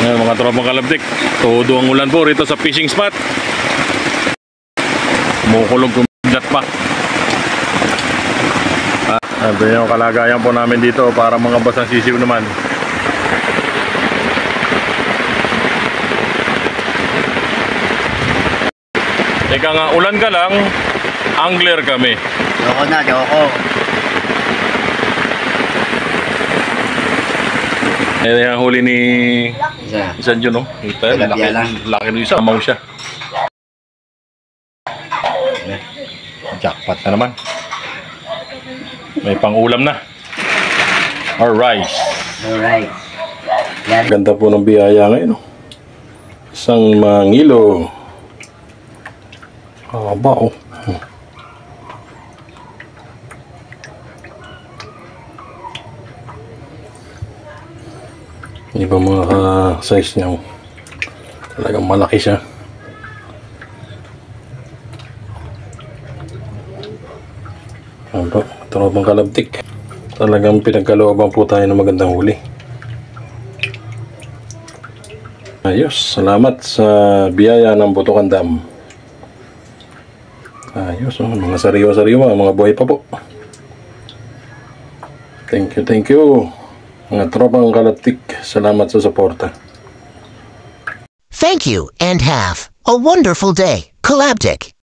Ayan, mga tropang kalabtik, todo ang ulan po rito sa fishing spot. Kumukulog kumilat pa. Ito yung kalagayan po namin dito para mga basang sisiw naman. Teka nga, ulan ka lang, angler kami. Joko na, joko. Ayan yung huli ni Isa. Yun, no? Ito, Tilapia lang. laki ng isa, amaw siya. Jackpot na naman. May pang-ulam na. Alright. Alright. Yan. Ganda po ng biyaya ngayon, no? Isang mangilo. Haba, oh. Iba mga size niya, oh. Talagang malaki siya. Haba, tropang kalabtik. Talagang pinagkalooban po tayo ng magandang huli. Ayos, salamat sa biyaya ng Butukan Dam. Ayos, oh, mga sariwa-sariwa, mga buhay pa po. Thank you. Mga tropang kalabtik, salamat sa suporta. Thank you and have a wonderful day. Kalabtik.